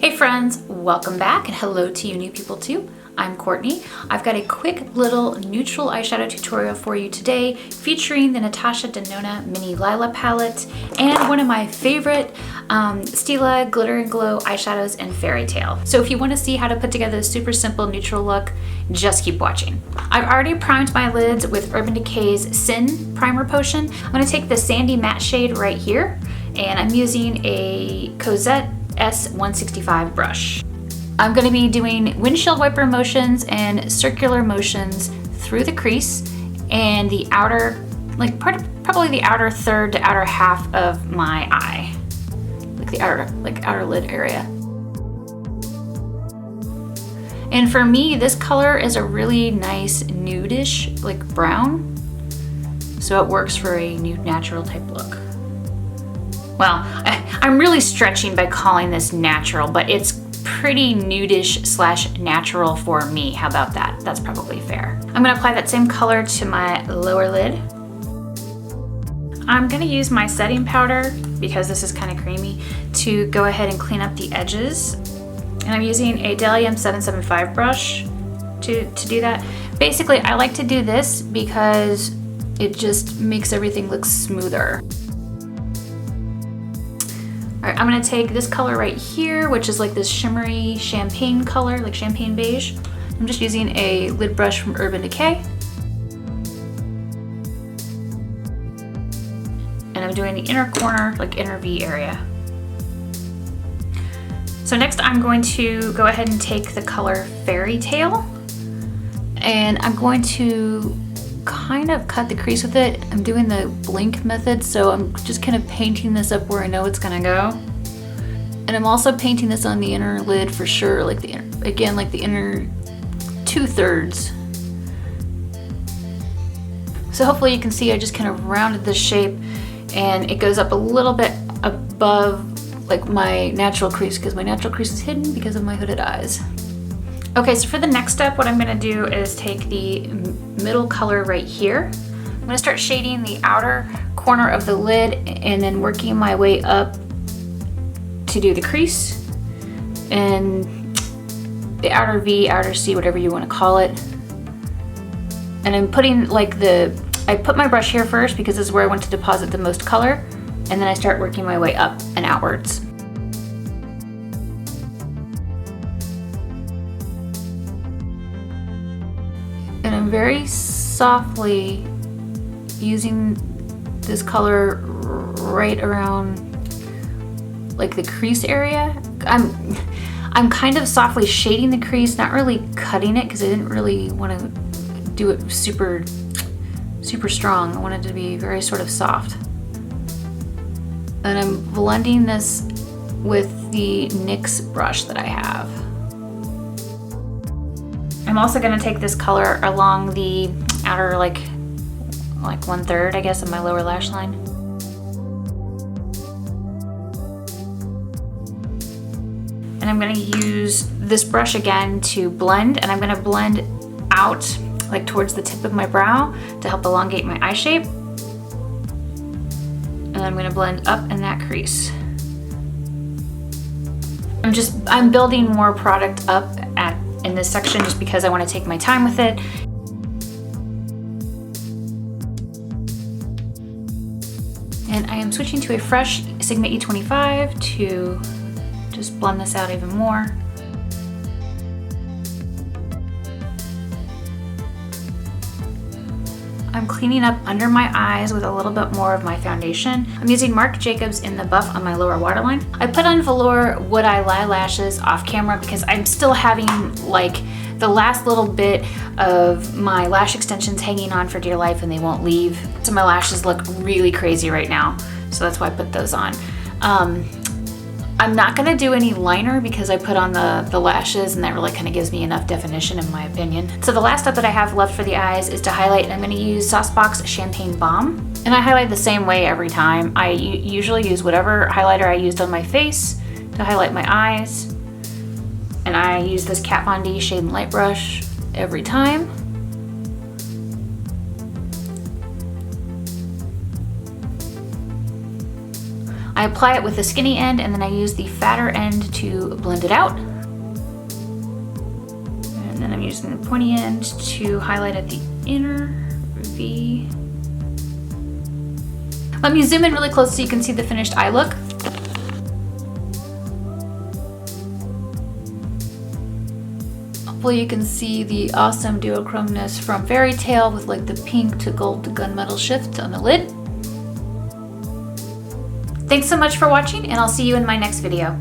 Hey friends, welcome back and hello to you new people too. I'm Courtney. I've got a quick little neutral eyeshadow tutorial for you today featuring the Natasha Denona Mini Lila palette and one of my favorite Stila Glitter and Glow eyeshadows in Fairy Tale. So if you want to see how to put together a super simple neutral look, just keep watching. I've already primed my lids with Urban Decay's Sin Primer Potion. I'm going to take the sandy matte shade right here and I'm using a Cozzette S165 brush. I'm going to be doing windshield wiper motions and circular motions through the crease and the outer, probably the outer third to outer half of my eye, like the outer lid area. And for me, this color is a really nice nudish, like brown, so it works for a nude natural type look. Well, I'm really stretching by calling this natural, but it's pretty nudish slash natural for me. How about that? That's probably fair. I'm gonna apply that same color to my lower lid. I'm gonna use my setting powder, because this is kind of creamy, to go ahead and clean up the edges. And I'm using a Delium 775 brush to do that. Basically, I like to do this because it just makes everything look smoother. All right, I'm gonna take this color right here, which is like this shimmery champagne color, like champagne beige. I'm just using a lid brush from Urban Decay. And I'm doing the inner corner, like inner V area. So next I'm going to go ahead and take the color Fairy Tale, and I'm going to kind of cut the crease with it. I'm doing the blink method, so I'm just kind of painting this up where I know it's gonna go. And I'm also painting this on the inner lid for sure, like the inner, again, like the inner 2/3. So hopefully you can see I just kind of rounded this shape and it goes up a little bit above like my natural crease, because my natural crease is hidden because of my hooded eyes. Okay, so for the next step, what I'm gonna do is take the middle color right here. I'm gonna start shading the outer corner of the lid and then working my way up to do the crease and the outer V, outer C, whatever you wanna call it. And I'm putting I put my brush here first because this is where I want to deposit the most color, and then I start working my way up and outwards. And I'm very softly using this color right around like the crease area. I'm kind of softly shading the crease, not really cutting it, because I didn't really want to do it super strong. I wanted it to be very sort of soft. And I'm blending this with the NYX brush that I have. I'm also gonna take this color along the outer like 1/3, I guess, of my lower lash line. And I'm gonna use this brush again to blend, and I'm gonna blend out like towards the tip of my brow to help elongate my eye shape. And I'm gonna blend up in that crease. I'm building more product up in this section just because I want to take my time with it. And I am switching to a fresh Sigma E25 to just blend this out even more. I'm cleaning up under my eyes with a little bit more of my foundation. I'm using Marc Jacobs in the Buff on my lower waterline. I put on Velour Wood Eye Eyelashes off camera because I'm still having like the last little bit of my lash extensions hanging on for dear life and they won't leave. So my lashes look really crazy right now. So that's why I put those on. I'm not gonna do any liner because I put on the lashes, and that really kind of gives me enough definition in my opinion. So the last step that I have left for the eyes is to highlight, and I'm gonna use Saucebox Champagne Bomb. And I highlight the same way every time. I usually use whatever highlighter I used on my face to highlight my eyes. And I use this Kat Von D Shade+Light brush every time. I apply it with the skinny end and then I use the fatter end to blend it out. And then I'm using the pointy end to highlight at the inner V. Let me zoom in really close so you can see the finished eye look. Hopefully you can see the awesome duochromeness from Fairy Tale with like the pink to gold to gunmetal shift on the lid. Thanks so much for watching, and I'll see you in my next video.